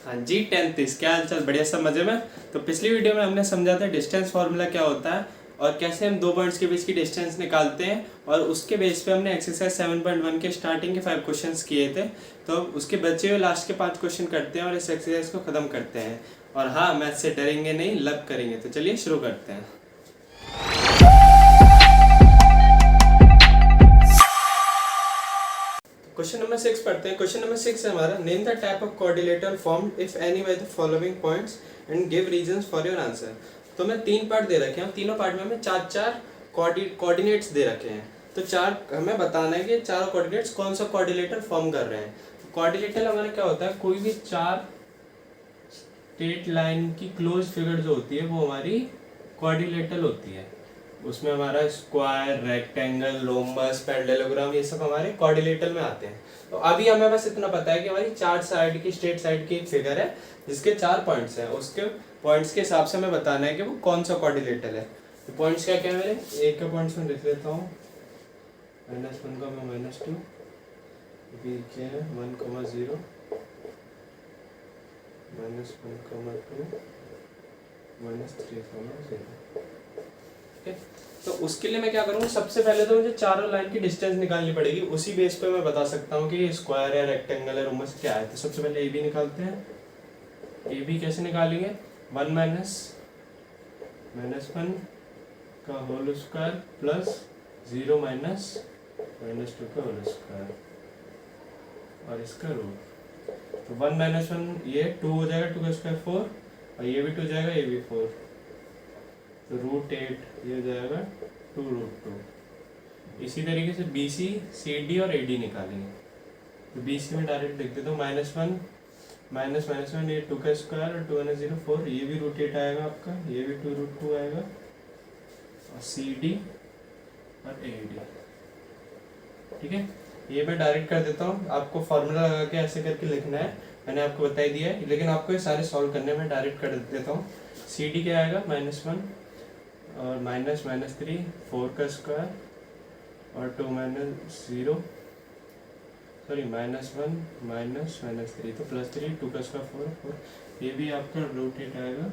हाँ जी, 10th क्या हाल चाल, बढ़िया सब मजे में। तो पिछली वीडियो में हमने समझा था डिस्टेंस फार्मूला क्या होता है और कैसे हम दो पॉइंट्स के बीच की डिस्टेंस निकालते हैं, और उसके बेस पे हमने एक्सरसाइज 7.1 के स्टार्टिंग के 5 क्वेश्चंस किए थे। तो उसके बचे हुए लास्ट के 5 क्वेश्चन करते हैं और इस एक्सरसाइज को खत्म करते हैं। और हाँ, मैथ से डरेंगे नहीं, लव करेंगे। तो चलिए शुरू करते हैं। क्वेश्चन नंबर 6 पढ़ते हैं। क्वेश्चन नंबर 6 है हमारा, name the type of coordinator formed if any by the following points and give reasons for your answer. तो मैं 3 पार्ट दे रखे हैं, तीनों पार्ट में हमें 4 कोऑर्डिनेट्स दे रखे हैं। तो 4 हमें बताना है कि चारों कोऑर्डिनेट्स कौन सा कोऑर्डिनेटर फॉर्म कर रहे हैं। कोऑर्डिनेटर हमारा क्या होता है, कोई भी 4 स्ट्रेट लाइन की क्लोज फिगर जो होती है वो हमारी कोऑर्डिनेटर होती है। उसमें हमारा स्क्वायर, रेक्टेंगल, रोम्बस, पैरेललोग्राम, ये सब हमारे कोऑर्डिनेटर में आते हैं। तो अभी हमें बस इतना पता है कि हमारी 4 साइड की स्ट्रेट साइड की एक फिगर है जिसके 4 पॉइंट्स हैं। उसके पॉइंट्स के हिसाब से हमें बताना है कि वो कौन सा कोऑर्डिनेटर है। तो पॉइंट्स क्या क्या है मेरे, एक के पॉइंट्स में लिख लेता हूँ, -1 का मैं -2, बी के 1,0, -1,2, -3,0। तो उसके लिए मैं क्या करूँगा, सबसे पहले तो मुझे चारों लाइन की डिस्टेंस निकालनी पड़ेगी। उसी बेस पे मैं बता सकता हूँ कि स्क्वायर है, रेक्टेंगल है, रोमस क्या है। तो सबसे पहले ए बी निकालते हैं। ए बी कैसे निकालेंगे, 1 -1 का होल स्क्वायर प्लस 0 - -2 का होल स्क्वायर और इसका रूट। तो 1 -1 ये 2 हो जाएगा, 2 का स्क्वायर 4, और ये भी 2 जाएगा, ये भी 4, तो √8 ये हो जाएगा 2√2। इसी तरीके से बी सी, सी डी और ए डी निकालेंगे। तो बी सी में डायरेक्ट लिख देता हूँ, -1 -1 ये 2 का स्क्वायर और 2 - 0 4, ये भी √8 आएगा आपका, ये भी 2√2 आएगा, और सी डी और ए डी। ठीक है, ये मैं डायरेक्ट कर देता हूँ। आपको फॉर्मूला लगा के ऐसे करके लिखना है, मैंने आपको बता ही दिया है, लेकिन आपको ये सारे सॉल्व करने में डायरेक्ट कर देता हूँ। सी डी क्या आएगा, -1 और -3 4 का स्क्वायर और 2 - 0 सॉरी -1 -3 तो +3 2 का स्क्वायर 4, ये भी आपका √8 आएगा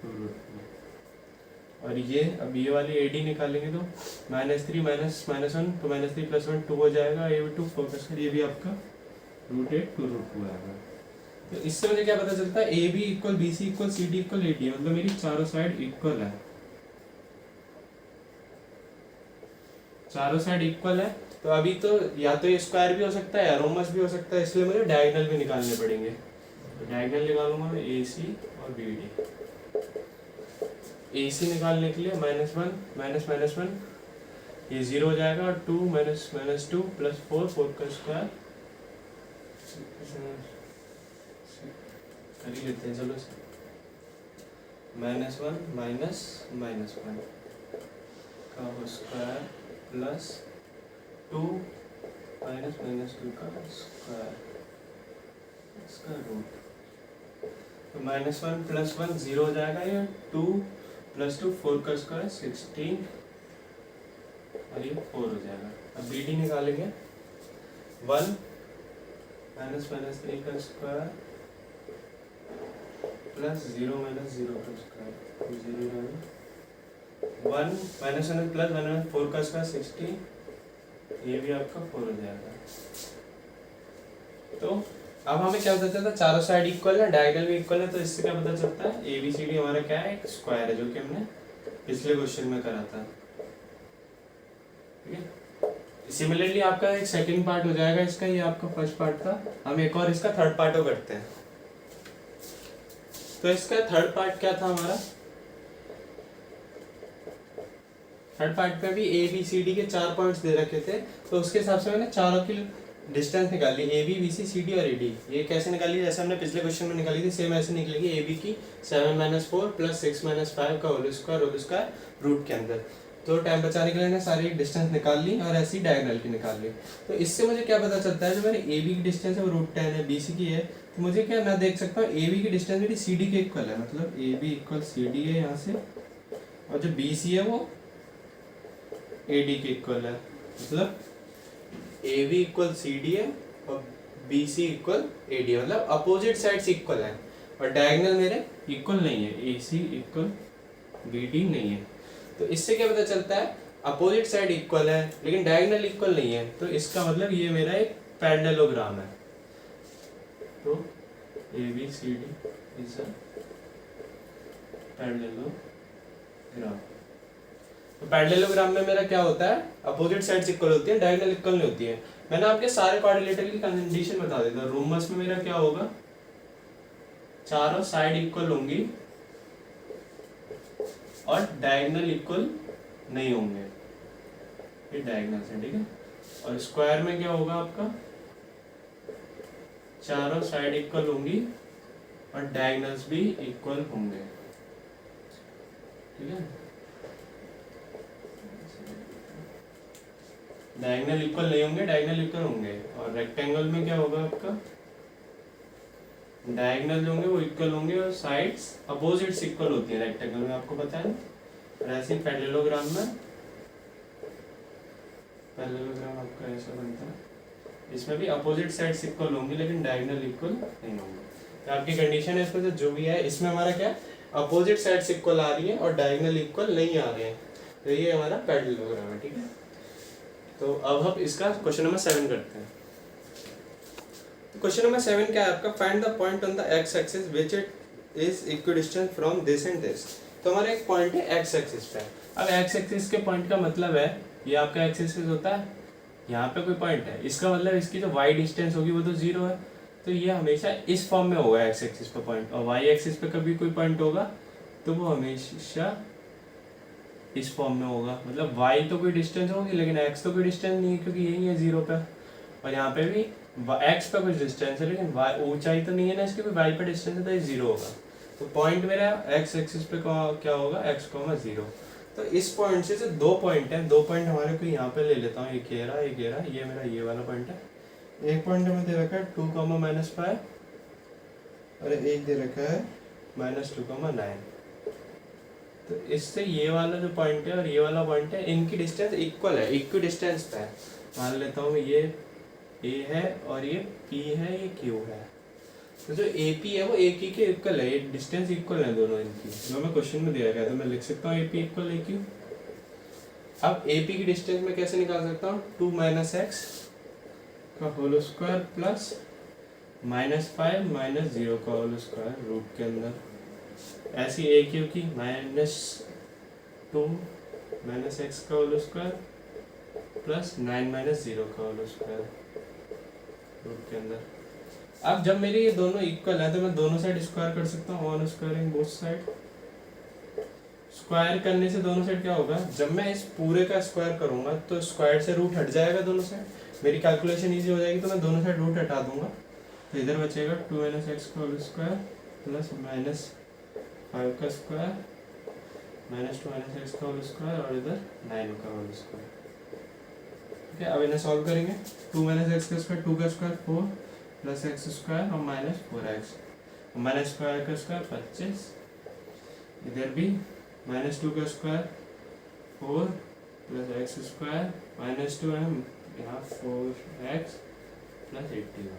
2√2। और ये अब ये वाली एडी निकालेंगे तो -3 -1 तो -3 + 1 2 हो जाएगा, ये भी 2 4 का स्क्वायर, ये भी आपका √8 2√2 आएगा। तो इससे मुझे क्या पता चलता है, A B equal B C equal C D equal A D, मतलब मेरी चारों साइड इक्वल है, चारों साइड इक्वल है। तो अभी तो या तो ये स्क्वायर भी हो सकता है या रोमस भी हो सकता है, इसलिए मुझे डायगोनल भी निकालने पड़ेंगे। तो डायगोनल निकालूंगा मैं ए सी और बी डी। ए सी निकालने के लिए -1 -1 ये 0 हो जाएगा, और 2 - -2 + 4 4 का स्क्वायर कर ही लेते हैं, चलो -1 -1 का स्क्वायर प्लस 2 - -2 का स्क्वायर, इसका रूट। तो -1 + 1 0 हो जाएगा, ये 2 + 2 4 का स्क्वायर 16 और ये 4 हो जाएगा। अब बी डी निकालेंगे, 1 -3 का स्क्वायर प्लस 0 - 0 का स्क्वायर 0 जाएगा, 1 -1 + 1 4 का स्क्वायर 16, ये भी आपका 4 हो जाएगा। तो अब हमें क्या पता चलता है, चारों साइड इक्वल है, डायगोनल भी इक्वल है। तो इससे क्या पता चलता है, ए बी सी डी हमारा क्या है, एक स्क्वायर है, जो कि हमने पिछले क्वेश्चन में करा था। ठीक है, सिमिलरली आपका एक सेकंड पार्ट हो जाएगा इसका, ये आपका फर्स्ट पार्ट था। हम एक और इसका थर्ड पार्ट करते हैं। तो इसका थर्ड पार्ट क्या था हमारा, थर्ड पार्ट पे भी ए बी सी डी के 4 पॉइंट्स दे रखे थे। तो उसके हिसाब से मैंने चारों की डिस्टेंस निकाली, A B B C C D और ए डी। ये कैसे निकाली, जैसे हमने पिछले क्वेश्चन में निकाली थी, सेम ऐसे निकलेगी। ए बी की 7 - 4 + 6 - 5 का होल स्क्वायर रूट के अंदर। तो टाइम बचाने के लिए मैंने सारी डिस्टेंस निकाल ली और ऐसी डायगोनल की निकाल ली। तो इससे मुझे क्या पता चलता है, जो मैंने ए बी की डिस्टेंस है वो √10 है, बी सी की है, तो मुझे क्या, मैं देख सकता हूँ ए बी की डिस्टेंस मेरी सी डी के इक्वल है, मतलब A B equal C D है यहाँ से, और जो बी सी है वो ए डी के इक्वल है, मतलब A B equal C D है और B C equal A D, मतलब अपोजिट साइड्स इक्वल है और डायगोनल मेरे इक्वल नहीं है, A C equal B D नहीं है। तो इससे क्या पता चलता है, अपोजिट साइड इक्वल है लेकिन डायगोनल इक्वल नहीं है, तो इसका मतलब ये मेरा एक पैरेललोग्राम है। तो A B C D is a parallelogram. तो पैरेललोग्राम में मेरा क्या होता है, अपोजिट साइड्स इक्वल होती है, डायगोनल इक्वल नहीं होती है। मैंने आपके सारे क्वाड्रिलेटरल की कंडीशन बता देता हूँ। रोमस में मेरा क्या होगा, चारों साइड इक्वल होंगी और डायगोनल इक्वल नहीं होंगे, ये डायगोनल है, ठीक है। और स्क्वायर में क्या होगा आपका, चारों साइड इक्वल होंगी और डायगोनल्स भी इक्वल होंगे, ठीक है। डायगोनल इक्वल नहीं होंगे, डायगोनल इक्वल होंगे। और रेक्टेंगल में क्या होगा आपका, डायगोनल जो होंगे वो इक्वल होंगे और साइड्स अपोजिट्स इक्वल होती है रेक्टेंगल में, आपको पता है। और ऐसे ही पैरेललोग्राम में, पैरेललोग्राम आपका ऐसा बनता है, इसमें भी अपोजिट साइड्स इक्वल होंगी लेकिन डायगोनल इक्वल नहीं होंगे। तो आपकी कंडीशन है इसमें से जो भी है, इसमें हमारा क्या अपोजिट साइड्स इक्वल आ रही है और डायगोनल इक्वल नहीं आ रहे हैं, तो ये हमारा पैरेललोग्राम है, ठीक है। तो अब हम इसका क्वेश्चन नंबर 7 करते हैं। क्वेश्चन नंबर 7 क्या है आपका, find the point on the x axis which it is equidistant from this and this. तो हमारा एक पॉइंट है एक्स एक्सिस पे। अब एक्स एक्सिस के पॉइंट का मतलब है, ये आपका एक्स एक्सिस होता है, यहाँ पे कोई पॉइंट है, इसका मतलब इसकी जो वाई डिस्टेंस होगी वो तो 0 है, तो ये हमेशा इस फॉर्म में होगा एक्स एक्सिस पे पॉइंट। और वाई एक्सिस पे कभी कोई पॉइंट होगा तो वो हमेशा इस फॉर्म में होगा, मतलब y तो कोई डिस्टेंस होगी लेकिन x तो कोई डिस्टेंस नहीं है क्योंकि यही है 0 पे। और यहाँ पे भी x पे कुछ डिस्टेंस है लेकिन y ऊंचाई तो नहीं है ना इसकी, कोई y पे डिस्टेंस है तो ये 0 होगा। तो पॉइंट मेरा x एक्सिस पे क्या होगा, x, 0। तो इस पॉइंट से जो दो पॉइंट है, दो पॉइंट हमारे को यहाँ पे ले लेता हूँ, ये घेरा, ये घेरा, ये मेरा ये वाला पॉइंट है। एक पॉइंट हमें दे रखा है 2, -5 और एक दे रखा है -2, 9। तो इससे ये वाला जो पॉइंट है और ये वाला पॉइंट है, इनकी डिस्टेंस इक्वल है, इक्वी डिस्टेंस पे है। मान लेता हूँ ये A है और ये P है, ये Q है। तो जो AP है वो AQ के इक्वल है, ये डिस्टेंस इक्वल है दोनों इनकी, जो मैं क्वेश्चन में दिया गया तो मैं लिख सकता हूँ AP इक्वल AQ। अब AP की डिस्टेंस मैं कैसे निकाल सकता हूँ, 2 - x का होल स्क्वायर प्लस -5 - 0 का होल स्क्वायर रूट के अंदर, ऐसी AQ की -2 - x का होल स्क्वायर प्लस 9 - 0 का होल स्क्वायर रूट के अंदर। अब जब मेरे ये दोनों इक्वल है तो मैं दोनों साइड स्क्वायर कर सकता हूँ, on squaring both side. Square करने से दोनों साइड क्या होगा, जब मैं इस पूरे का स्क्वायर करूंगा तो स्क्वायर से रूट हट जाएगा दोनों साइड, मेरी कैलकुलेशन इजी हो जाएगी, तो मैं दोनों साइड रूट हटा दूंगा। तो इधर बचेगा 2 - x का होल स्क्वायर प्लस -5 का स्क्वायर -2 - x का होल स्क्वायर और इधर 9 का होल स्क्वायर। ठीक है, अब इन्हें सॉल्व करेंगे। 2 - x का स्क्वायर, 2 का स्क्वायर 4 प्लस x स्क्वायर और -4x, -5 का स्क्वायर 25, इधर भी -2 का स्क्वायर 4 प्लस x स्क्वायर -2 है, यहाँ 4x प्लस 81।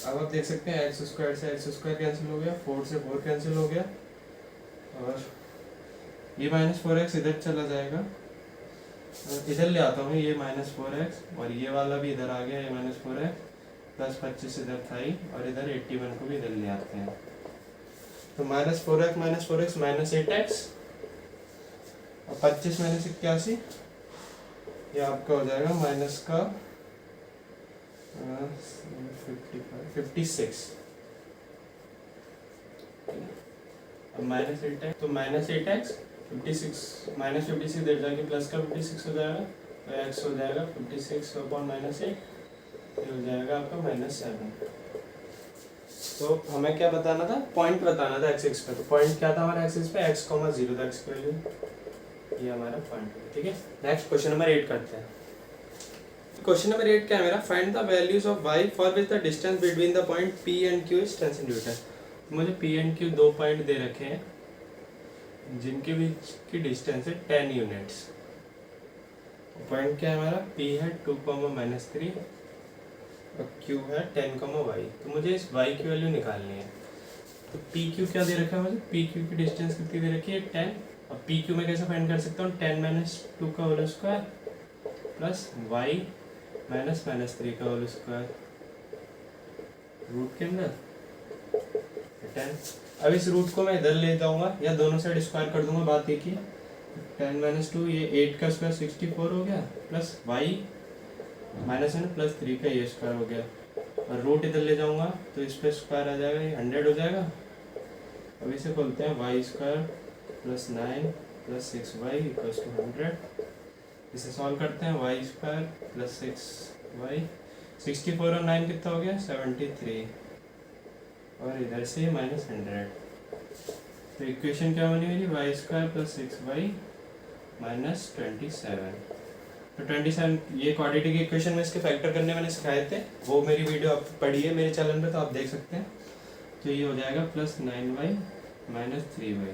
अब आप देख सकते हैं x स्क्वायर से x स्क्वायर कैंसिल हो गया, 4 से 4 कैंसिल हो गया और ये -4x इधर चला जाएगा, इधर ले आता हूँ ये -4x और ये वाला भी इधर आ गया, ये -4x प्लस 25 इधर था ही और इधर 81 को भी इधर ले आते हैं। तो -4x -8x और 25 - 81, ये आपका हो जाएगा माइनस का 56। अब -8x, तो -8x 56 -56 इधर जाके प्लस का 56 हो जाएगा, तो x हो जाएगा 56/-8, ये हो जाएगा आपका -7। तो हमें क्या बताना था, पॉइंट बताना था एक्स एक्स पे। तो पॉइंट क्या था हमारा एक्स एक्स पे, x, 0 था x की वैल्यू, ये हमारा पॉइंट है। ठीक है, नेक्स्ट क्वेश्चन नंबर 8 करते हैं। क्वेश्चन नंबर 8 क्या है मेरा, find the values of y for which the distance between the point P and Q is 10 centimetre. मुझे P एंड Q दो पॉइंट दे रखे हैं जिनके बीच की डिस्टेंस है 10 यूनिट्स। पॉइंट क्या है हमारा, P है 2, -3 और क्यू है 10, y। तो मुझे इस y की वैल्यू निकालनी है। तो पी क्यू क्या दे रखा है मुझे, पी क्यू की डिस्टेंस कितनी दे रखी है 10, और पी क्यू में कैसे फाइंड कर सकता हूँ 10 - 2 का होल स्क्वायर प्लस y -3 का होल स्क्वायर रूट के अंदर 10। अब इस रूट को मैं इधर ले जाऊंगा या दोनों साइड स्क्वायर कर दूंगा, बात एक ही। 10 - 2 ये 8 का स्क्वायर 64 हो गया, प्लस y माइनस है ना प्लस 3 का ये स्क्वायर हो गया, और रूट इधर ले जाऊंगा तो इस पे स्क्वायर आ जाएगा, ये 100 हो जाएगा। अब इसे खोलते हैं, y square plus 9 plus 6y equals to 100। इसे सॉल्व करते हैं, वाई स्क्वायर प्लस 6y, 64 और 9 कितना हो गया 73, और इधर से -100। तो इक्वेशन क्या बनी मेरी, वाई स्क्वायर प्लस 6y -27। तो 27 ये क्वाड्रेटिक इक्वेशन में इसके फैक्टर करने मैंने सिखाए थे, वो मेरी वीडियो आप पढ़ी है मेरे चैनल पे, तो आप देख सकते हैं। तो ये हो जाएगा प्लस 9y -3y,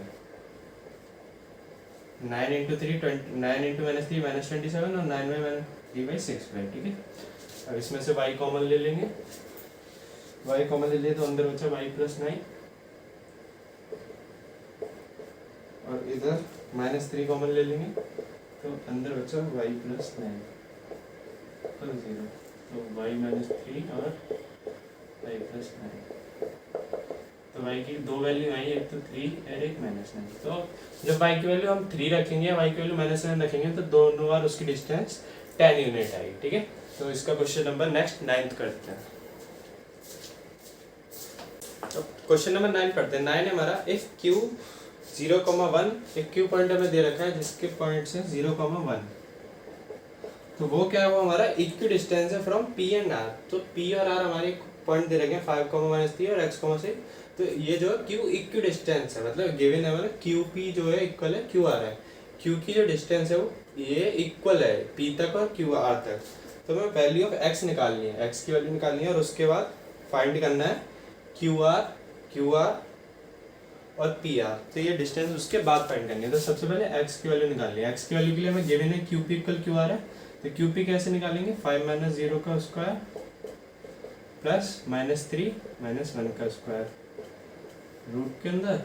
9 × 3 -3 -27, और 9y -3y 6y, ठीक है। अब इसमें से y कॉमन ले लेंगे, y कॉमन ले लिए तो अंदर बचा y + 9, और इधर -3 कॉमन ले लेंगे तो अंदर बचा y + 9 तो 0, तो y -3 और y + 9। तो y की दो वैल्यू आई, एक तो 3 और एक -9। तो जब y की वैल्यू हम 3 रखेंगे, y की वैल्यू -9 रखेंगे, तो दोनों बार उसकी डिस्टेंस 10 यूनिट आएगी, ठीक है। तो इसका क्वेश्चन नंबर नेक्स्ट 9th करते हैं। तो क्वेश्चन नंबर 9 पढ़ते हैं। 9 है हमारा, इफ q 0,1, एक क्यू पॉइंट हमें दे रखा है जिसके पॉइंट से 0,1, तो वो क्या है, वो हमारा इक्वी डिस्टेंस है फ्रॉम p एंड r। तो p और r हमारे पॉइंट दे रखे हैं 5,-3 और x, 6। तो ये जो q इक्वी डिस्टेंस है, मतलब गिवन है हमारा QP जो है इक्वल है QR है। q की जो डिस्टेंस है वो ये इक्वल है p तक और QR तक। तो मैं वैल्यू ऑफ x निकालनी है, x की वैल्यू निकालनी है, और उसके बाद फाइंड करना है QR और PR। तो ये डिस्टेंस उसके बाद फाइंड करनी है। तो सबसे पहले x की वैल्यू निकालनी है। x की वैल्यू के लिए हमें गिवन है QP इक्वल QR है, तो QP कैसे निकालेंगे, 5 - 0 का स्क्वायर प्लस -3 - 1 का स्क्वायर रूट के अंदर,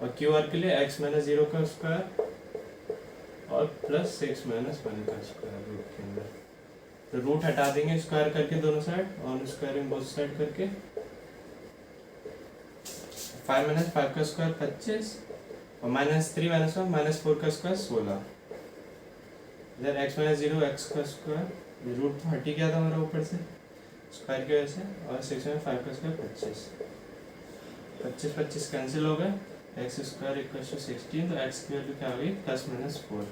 और QR के लिए x - 0 का स्क्वायर और प्लस 6 - 1 का स्क्वायर रूट के अंदर। तो रूट हटा देंगे स्क्वायर करके दोनों side, on squaring both side करके। 5 - 5 का स्क्वायर 25, और -3 - 1 -4 का स्क्वायर 16। इधर x - 0 x का स्क्वायर, रूट तो हट ही गया था हमारा ऊपर से स्क्वायर की वजह से, और 6 में 5 का स्क्वायर 25, 25 कैंसिल हो गए, x स्क्वायर इक्वल्स टू 16। तो x की वैल्यू क्या आ गई, +-4।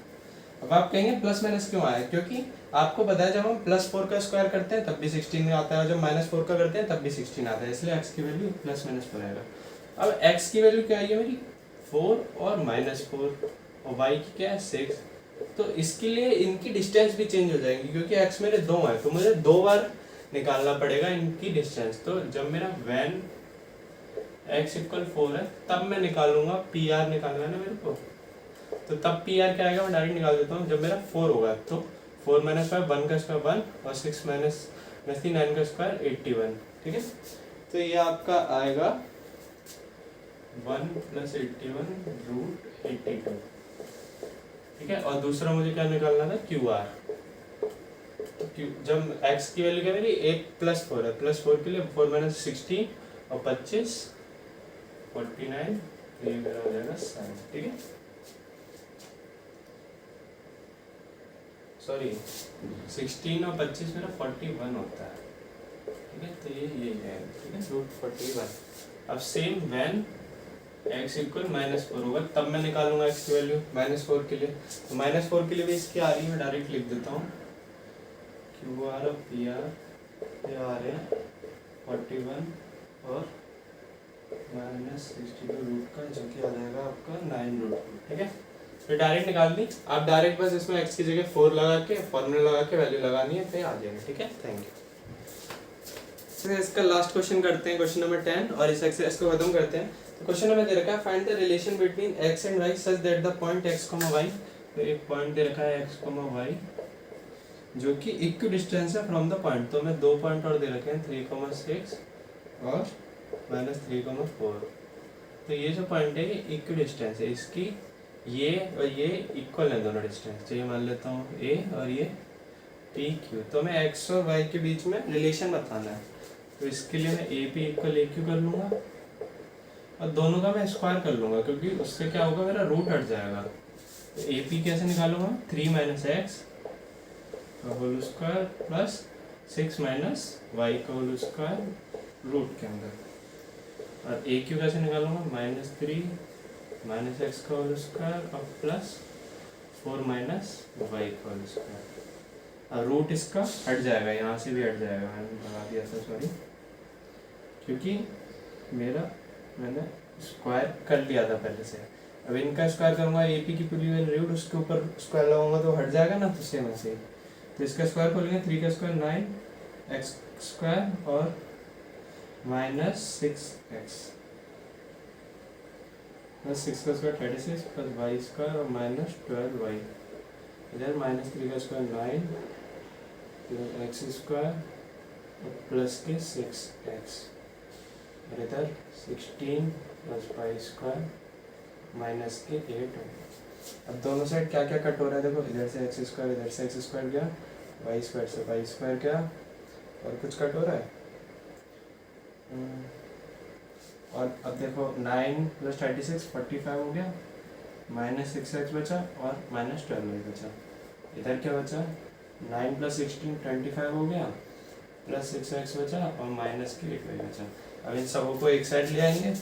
अब आप कहेंगे प्लस माइनस क्यों आया, क्योंकि आपको पता है जब हम +4 का स्क्वायर करते हैं तब भी 16 आता है, और जब -4 का करते हैं तब भी 16 आता है, इसलिए x की वैल्यू +-4 आएगा। अब x की वैल्यू क्या आई है मेरी 4 और -4, और y की क्या है 6। तो इसके लिए इनकी डिस्टेंस भी चेंज हो जाएंगी, क्योंकि x मेरे 2 है, तो मुझे 2 बार निकालना पड़ेगा इनकी डिस्टेंस। तो जब मेरा when x = 4 है तब मैं निकालूंगा PR, निकालना है ना मेरे को, तो तब PR क्या आएगा मैं डायरेक्ट निकाल देता हूँ। जब मेरा 4 होगा तो 4 - 5 1 का स्क्वायर 1, और 6 - 3 9 का स्क्वायर 81, ठीक है। तो ये आपका आएगा 1 + 81 √ 82, ठीक है। और दूसरा मुझे क्या निकालना था QR। तो जब x की वैल्यू क्या मेरी 8 + 4 है, +4 के लिए 4 - 16 और 25 49, ये मेरा हो जाएगा 7, ठीक है। सॉरी 16 और 25 मेरा 41 होता है, ठीक है। तो ये है, ठीक है, √41। अब सेम व्हेन x = -4 होगा तब मैं निकालूंगा x की वैल्यू -4 के लिए। तो -4 के लिए भी इसकी आ रही है, मैं डायरेक्ट लिख देता हूँ QR और PR, ये आ रहे हैं 41 और -62 रूट का, जो कि आ जाएगा आपका 9√2, ठीक है। तो डायरेक्ट निकाल दी आप, डायरेक्ट बस इसमें x की जगह 4 लगा के फॉर्मूला लगा के वैल्यू लगानी है, तो आ जाएगा, ठीक है। Thank you. इसका लास्ट क्वेश्चन करते हैं, क्वेश्चन नंबर 10, और इस एक्सरसाइज को खत्म करते हैं। तो क्वेश्चन हमें दे रखा है find the relation between x and y such that the point x, y। तो एक पॉइंट दे रखा है x, y, जो कि इक्व डिस्टेंस है फ्रॉम द पॉइंट। तो मैं 2 पॉइंट और दे रखे हैं 3,6 और -3,4। तो ये जो पॉइंट है ये इक्व डिस्टेंस है, इसकी ये और ये इक्वल है दोनों डिस्टेंस। तो ये मान लेता हूँ ए और ये पी क्यू। तो मैं एक्स और वाई के बीच में रिलेशन बताना है, तो इसके लिए मैं A P equal A Q कर लूँगा और दोनों का मैं स्क्वायर कर लूँगा, क्योंकि उससे क्या होगा मेरा रूट हट जाएगा। तो ए पी कैसे निकालूंगा, 3 - x का होल स्क्वायर प्लस 6 - y का होल स्क्वायर रूट के अंदर। और ए क्यू कैसे निकालूंगा, -3 - x का होल स्क्वायर और प्लस 4 - y का होल स्क्वायर। और रूट इसका हट जाएगा, यहाँ से भी हट जाएगा, मैंने लगा दिया था सॉरी, क्योंकि मैंने स्क्वायर कर लिया था पहले से। अब इनका स्क्वायर करूँगा, ए पी की पूरी वैल्यू रूट उसके ऊपर स्क्वायर लगाऊंगा तो हट जाएगा ना, तो सेम ऐसे ही। तो इसका स्क्वायर खोलेंगे, 3 का स्क्वायर 9 x स्क्वायर और -6x प्लस 6 का स्क्वायर 36 प्लस वाई स्क्वायर और -12y। इधर -3 का स्क्वायर 9 x स्क्वायर प्लस के 6x और इधर 16 प्लस वाई स्क्वायर माइनस के 8। अब दोनों साइड क्या क्या कट हो रहा है देखो, इधर से एक्स स्क्वायर, इधर से एक्स स्क्वायर गया, वाई स्क्वायर से वाई स्क्वायर गया, और कुछ कट हो रहा है। और अब देखो 9 + 36 45 हो गया, -6x बचा और -12y बचा। इधर क्या बचा, 9 + 16 25 हो गया, प्लस 6x बचा और -8y बचा। अब इन सबों को एक साइड ले आएंगे,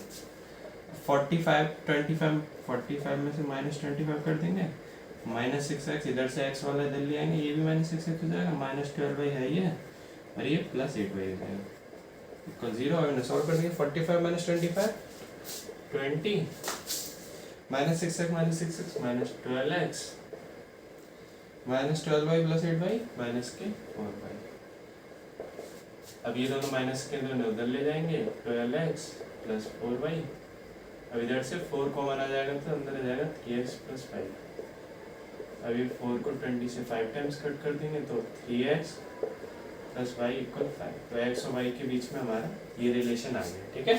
45 में से -25 कर देंगे, -6x इधर से x वाला इधर ले आएंगे, ये भी -6x हो जाएगा, -12y है ये, और ये +8y हो जाएगा इक्वल 0। और सॉल्व कर देंगे, 45 - 25 20 -6x -12x -12y + 8y -4y। अब ये दोनों माइनस के दोनों उधर ले जाएंगे, 12x + 4y। अब इधर से 4 कॉमन आ जाएगा तो अंदर आ जाएगा 3x + 5। अब ये 4 को 20 से 5 टाइम्स कट कर देंगे तो 3x + y = 5। तो x और y के बीच में हमारा ये रिलेशन आ गया, ठीक है।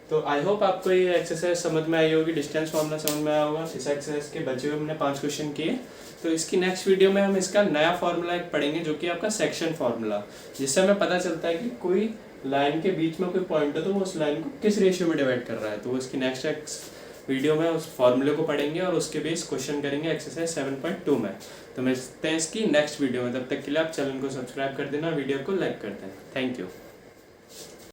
तो आई होप आपको ये एक्सरसाइज समझ में आई होगी, डिस्टेंस फॉर्मूला समझ में आया होगा। इस एक्सरसाइज के बचे हुए हमने 5 क्वेश्चन किए। तो इसकी नेक्स्ट वीडियो में हम इसका नया फार्मूला एक पढ़ेंगे, जो कि आपका सेक्शन फार्मूला, जिससे हमें पता चलता है कि कोई लाइन के बीच में कोई पॉइंट है तो वो उस लाइन को किस रेशियो में डिवाइड कर रहा है। तो इसकी नेक्स्ट वीडियो में उस फार्मूले को पढ़ेंगे और उसके बेस क्वेश्चन करेंगे एक्सरसाइज 7.2 में। तो मिलते हैं इसकी नेक्स्ट वीडियो में, तब तक के लिए आप चैनल को सब्सक्राइब कर देना, वीडियो को लाइक कर देना। Thank you.